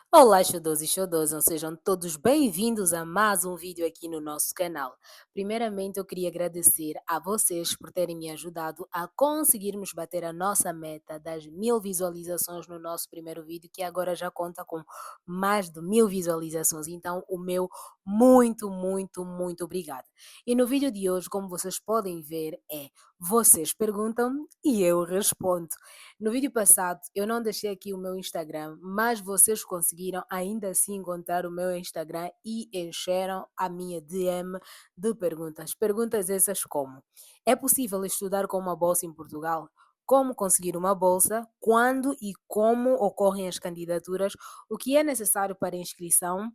Olá, xodosos e xodosas, sejam todos bem-vindos a mais um vídeo aqui no nosso canal. Primeiramente, eu queria agradecer a vocês por terem me ajudado a conseguirmos bater a nossa meta das 1000 visualizações no nosso primeiro vídeo, que agora já conta com mais de 1000 visualizações. Então, o meu muito obrigada. E no vídeo de hoje, como vocês podem ver, vocês perguntam e eu respondo. No vídeo passado, eu não deixei aqui o meu Instagram, mas vocês conseguiram ainda assim encontrar o meu Instagram e encheram a minha DM de perguntas. Perguntas essas como: é possível estudar com uma bolsa em Portugal? Como conseguir uma bolsa? Quando e como ocorrem as candidaturas? O que é necessário para a inscrição?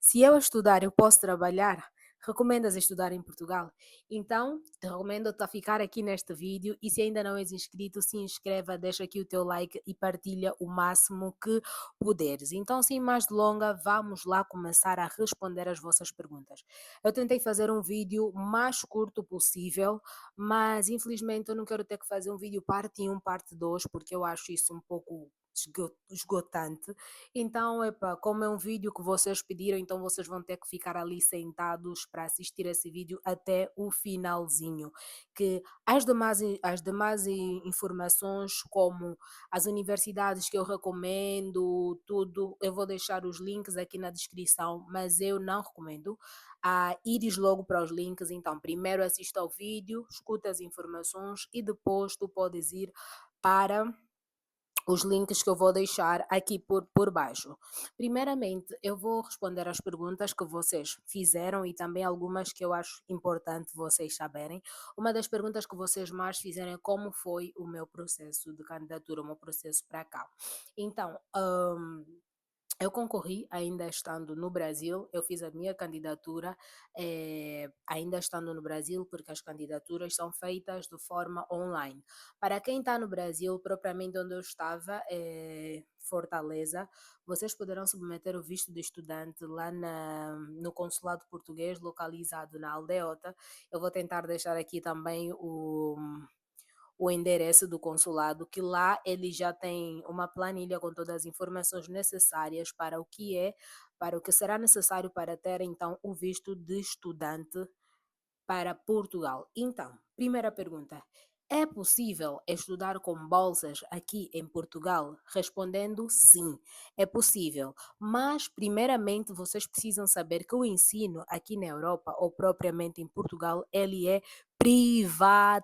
Se eu estudar, eu posso trabalhar? Recomendas estudar em Portugal? Então, te recomendo a ficar aqui neste vídeo e se ainda não és inscrito, se inscreva, deixa aqui o teu like e partilha o máximo que puderes. Então, sem mais delonga, vamos lá começar a responder as vossas perguntas. Eu tentei fazer um vídeo mais curto possível, mas infelizmente eu não quero ter que fazer um vídeo parte 1, parte 2, porque eu acho isso um pouco esgotante. Então, epa, como é um vídeo que vocês pediram, então vocês vão ter que ficar ali sentados para assistir esse vídeo até o finalzinho. Que as demais informações, como as universidades que eu recomendo, tudo, eu vou deixar os links aqui na descrição, mas eu não recomendo ires logo para os links. Então, primeiro assista ao vídeo, escuta as informações e depois tu podes ir para os links que eu vou deixar aqui por baixo. Primeiramente, eu vou responder às perguntas que vocês fizeram e também algumas que eu acho importante vocês saberem. Uma das perguntas que vocês mais fizeram é como foi o meu processo de candidatura, o meu processo para cá. Então, eu concorri ainda estando no Brasil, eu fiz a minha candidatura ainda estando no Brasil, porque as candidaturas são feitas de forma online. Para quem está no Brasil, propriamente onde eu estava, Fortaleza, vocês poderão submeter o visto de estudante lá no consulado português localizado na Aldeota. Eu vou tentar deixar aqui também o endereço do consulado, que lá ele já tem uma planilha com todas as informações necessárias para o que será necessário para ter então o visto de estudante para Portugal. Então, primeira pergunta: é possível estudar com bolsas aqui em Portugal? Respondendo sim, é possível. Mas, primeiramente, vocês precisam saber que o ensino aqui na Europa, ou propriamente em Portugal, ele é privatizado,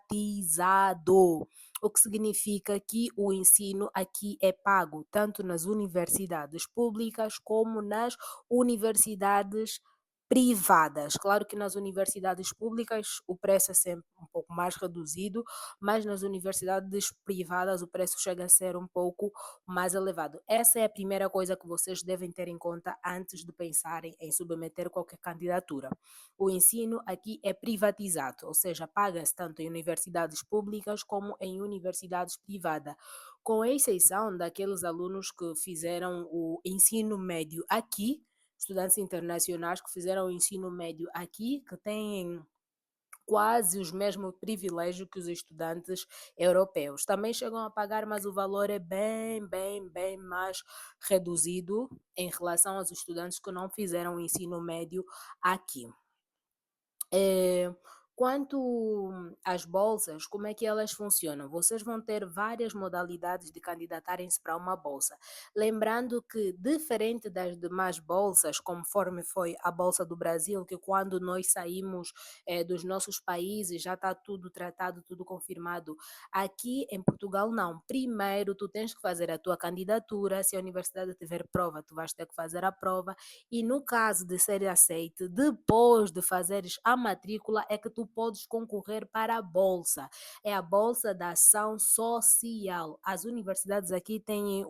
o que significa que o ensino aqui é pago, tanto nas universidades públicas como nas universidades privadas. Claro que nas universidades públicas o preço é sempre um pouco mais reduzido, mas nas universidades privadas o preço chega a ser um pouco mais elevado. Essa é a primeira coisa que vocês devem ter em conta antes de pensarem em submeter qualquer candidatura. O ensino aqui é privatizado, ou seja, paga-se tanto em universidades públicas como em universidades privadas, com exceção daqueles alunos que fizeram o ensino médio aqui, estudantes internacionais que fizeram o ensino médio aqui, que têm quase os mesmos privilégios que os estudantes europeus. Também chegam a pagar, mas o valor é bem mais reduzido em relação aos estudantes que não fizeram o ensino médio aqui. Eh, Quanto às bolsas, como é que elas funcionam? Vocês vão ter várias modalidades de candidatarem-se para uma bolsa. Lembrando que, diferente das demais bolsas, conforme foi a Bolsa do Brasil, que quando nós saímos dos nossos países já está tudo tratado, tudo confirmado. Aqui em Portugal, não. Primeiro, tu tens que fazer a tua candidatura. Se a universidade tiver prova, tu vais ter que fazer a prova e no caso de ser aceite, depois de fazeres a matrícula, é que tu podes concorrer para a bolsa. É a bolsa da ação social. As universidades aqui têm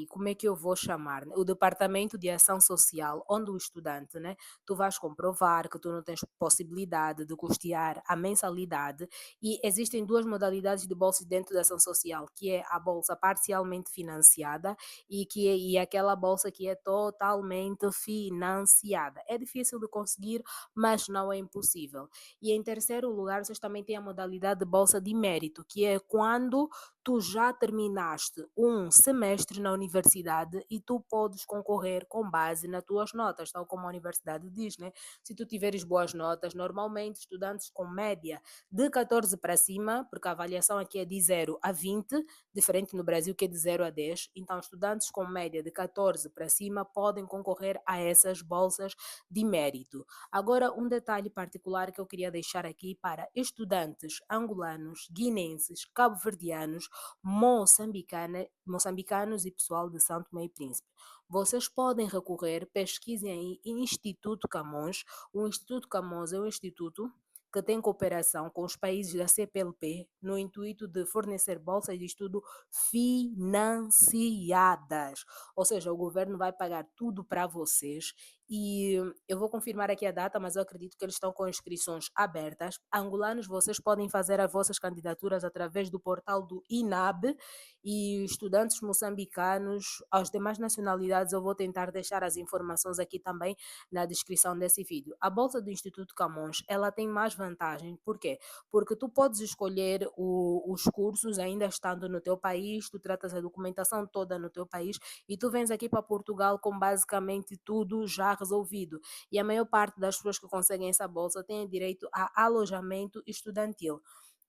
como é que eu vou chamar? O Departamento de Ação Social, onde o estudante, né, tu vais comprovar que tu não tens possibilidade de custear a mensalidade e existem duas modalidades de bolsa dentro da ação social, que é a bolsa parcialmente financiada e aquela bolsa que é totalmente financiada. É difícil de conseguir, mas não é impossível. E em terceiro lugar, vocês também têm a modalidade de bolsa de mérito, que é quando tu já terminaste um semestre na universidade e tu podes concorrer com base nas tuas notas, tal como a universidade diz, né? Se tu tiveres boas notas, normalmente estudantes com média de 14 para cima, porque a avaliação aqui é de 0 a 20, diferente no Brasil que é de 0 a 10. Então estudantes com média de 14 para cima podem concorrer a essas bolsas de mérito. Agora, um detalhe particular que eu queria deixar aqui para estudantes angolanos, guinenses, cabo-verdianos, moçambicanos e pessoal de Santo Tomé e Príncipe. Vocês podem recorrer, pesquisem aí Instituto Camões. O Instituto Camões é um instituto que tem cooperação com os países da CPLP no intuito de fornecer bolsas de estudo financiadas. Ou seja, o governo vai pagar tudo para vocês e eu vou confirmar aqui a data, mas eu acredito que eles estão com inscrições abertas. Angolanos, vocês podem fazer as vossas candidaturas através do portal do INAB e estudantes moçambicanos, as demais nacionalidades, eu vou tentar deixar as informações aqui também na descrição desse vídeo. A bolsa do Instituto Camões, ela tem mais vantagem, por quê? Porque tu podes escolher os cursos ainda estando no teu país, tu tratas a documentação toda no teu país e tu vens aqui para Portugal com basicamente tudo já resolvido. E a maior parte das pessoas que conseguem essa bolsa tem direito a alojamento estudantil.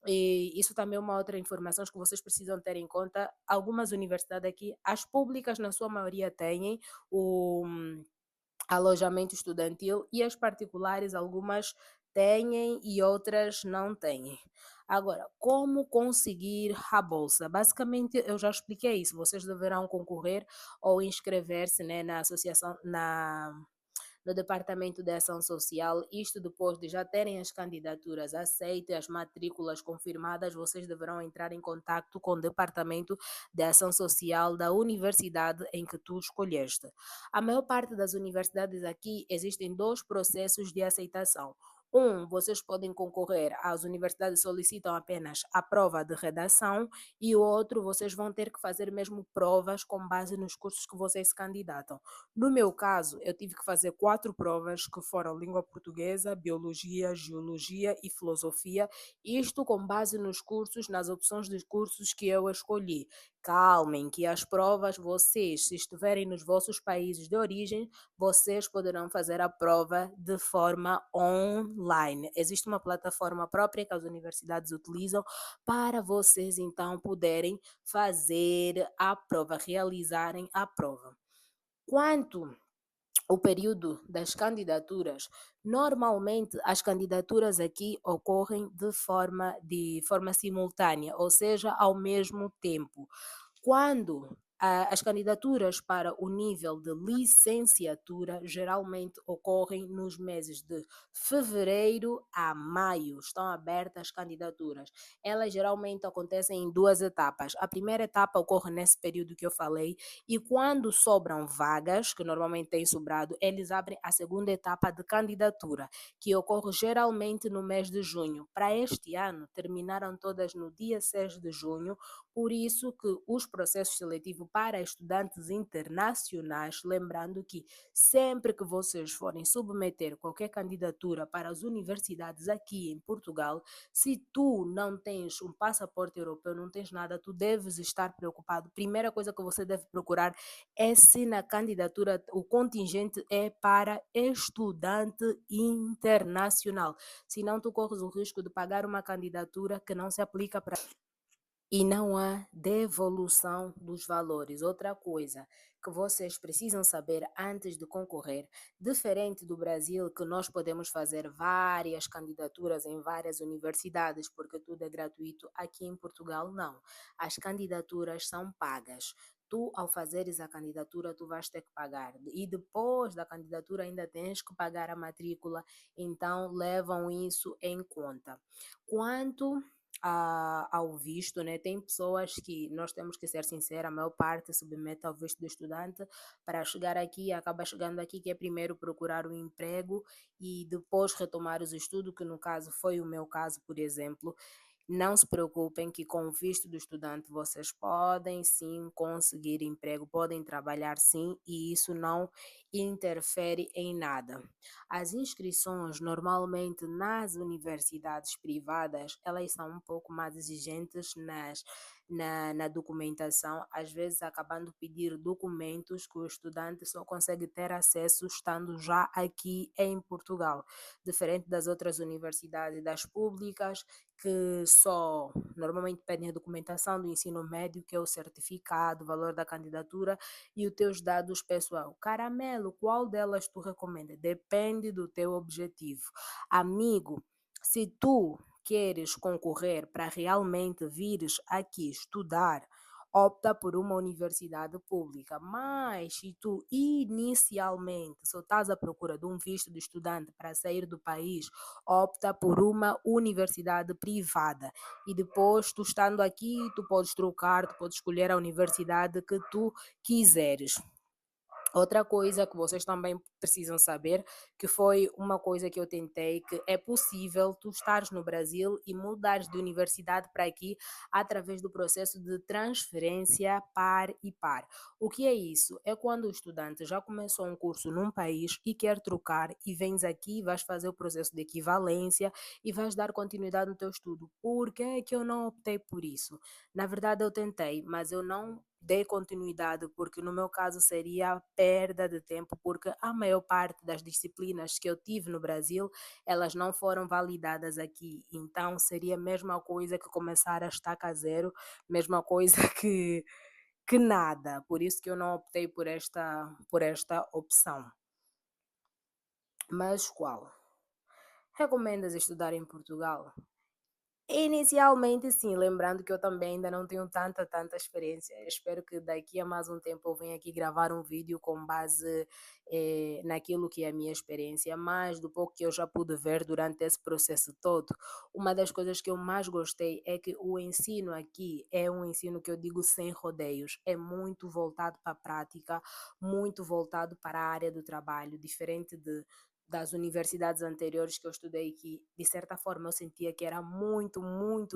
E isso também é uma outra informação que vocês precisam ter em conta. Algumas universidades aqui, as públicas na sua maioria têm o alojamento estudantil e as particulares, algumas têm e outras não têm. Agora, como conseguir a bolsa? Basicamente, eu já expliquei isso. Vocês deverão concorrer ou inscrever-se, né, na associação, no Departamento de Ação Social, isto depois de já terem as candidaturas aceitas, as matrículas confirmadas, vocês deverão entrar em contato com o Departamento de Ação Social da universidade em que tu escolheste. A maior parte das universidades aqui existem dois processos de aceitação. Vocês podem concorrer, as universidades solicitam apenas a prova de redação e o outro, vocês vão ter que fazer mesmo provas com base nos cursos que vocês se candidatam. No meu caso, eu tive que fazer 4 provas que foram língua portuguesa, biologia, geologia e filosofia, isto com base nos cursos, nas opções de cursos que eu escolhi. Calmem, que as provas vocês, se estiverem nos vossos países de origem, vocês poderão fazer a prova de forma online. Existe uma plataforma própria que as universidades utilizam para vocês então poderem fazer a prova, realizarem a prova. Quanto o período das candidaturas, normalmente as candidaturas aqui ocorrem de forma simultânea, ou seja, ao mesmo tempo. Quando as candidaturas para o nível de licenciatura geralmente ocorrem nos meses de fevereiro a maio, estão abertas as candidaturas. Elas geralmente acontecem em duas etapas. A primeira etapa ocorre nesse período que eu falei, e quando sobram vagas, que normalmente têm sobrado, eles abrem a segunda etapa de candidatura, que ocorre geralmente no mês de junho. Para este ano, terminaram todas no dia 6 de junho, por isso que os processos seletivos para estudantes internacionais, lembrando que sempre que vocês forem submeter qualquer candidatura para as universidades aqui em Portugal, se tu não tens um passaporte europeu, não tens nada, tu deves estar preocupado. Primeira coisa que você deve procurar é se na candidatura o contingente é para estudante internacional. Senão tu corres o risco de pagar uma candidatura que não se aplica para e não há devolução dos valores. Outra coisa que vocês precisam saber antes de concorrer, diferente do Brasil, que nós podemos fazer várias candidaturas em várias universidades, porque tudo é gratuito, aqui em Portugal não. As candidaturas são pagas. Tu, ao fazeres a candidatura, tu vais ter que pagar. E depois da candidatura ainda tens que pagar a matrícula, então levam isso em conta. Quanto ao visto, né? Tem pessoas que nós temos que ser sinceros, a maior parte submete ao visto do estudante para chegar aqui, acaba chegando aqui que é primeiro procurar um emprego e depois retomar os estudos, que no caso foi o meu caso, por exemplo. Não se preocupem que com o visto do estudante vocês podem sim conseguir emprego, podem trabalhar sim e isso não interfere em nada. As inscrições normalmente nas universidades privadas, elas são um pouco mais exigentes na documentação, às vezes acabando pedir documentos que o estudante só consegue ter acesso estando já aqui em Portugal, diferente das outras universidades, das públicas, que só normalmente pedem a documentação do ensino médio, que é o certificado, o valor da candidatura e os teus dados pessoal. Caramelo, qual delas tu recomenda? Depende do teu objetivo. Amigo, se tu queres concorrer para realmente vires aqui estudar, opta por uma universidade pública. Mas se tu inicialmente só estás à procura de um visto de estudante para sair do país, opta por uma universidade privada. E depois, tu estando aqui, tu podes trocar, tu podes escolher a universidade que tu quiseres. Outra coisa que vocês também precisam saber, que foi uma coisa que eu tentei, que é possível tu estares no Brasil e mudares de universidade para aqui através do processo de transferência par e par. O que é isso? É quando o estudante já começou um curso num país e quer trocar e vens aqui, vais fazer o processo de equivalência e vais dar continuidade no teu estudo. Por que é que eu não optei por isso? Na verdade eu tentei, mas eu não dei continuidade, porque no meu caso seria perda de tempo, porque a maior parte das disciplinas que eu tive no Brasil, elas não foram validadas aqui. Então seria a mesma coisa que começar a estaca zero, mesma coisa que nada. Por isso que eu não optei por esta opção. Mas qual? Recomendas estudar em Portugal? Inicialmente sim, lembrando que eu também ainda não tenho tanta experiência. Espero que daqui a mais um tempo eu venha aqui gravar um vídeo com base naquilo que é a minha experiência, mas do pouco que eu já pude ver durante esse processo todo, uma das coisas que eu mais gostei é que o ensino aqui é um ensino que eu digo sem rodeios, é muito voltado para a prática, muito voltado para a área do trabalho, diferente das universidades anteriores que eu estudei, que de certa forma eu sentia que era muito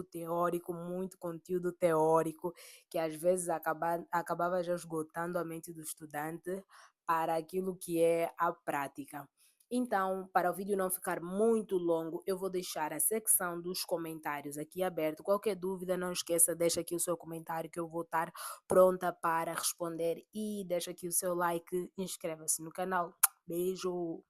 teórico, muito conteúdo teórico, que às vezes acabava já esgotando a mente do estudante para aquilo que é a prática. Então, para o vídeo não ficar muito longo, eu vou deixar a secção dos comentários aqui aberto. Qualquer dúvida, não esqueça, deixa aqui o seu comentário que eu vou estar pronta para responder e deixa aqui o seu like, inscreva-se no canal. Beijo!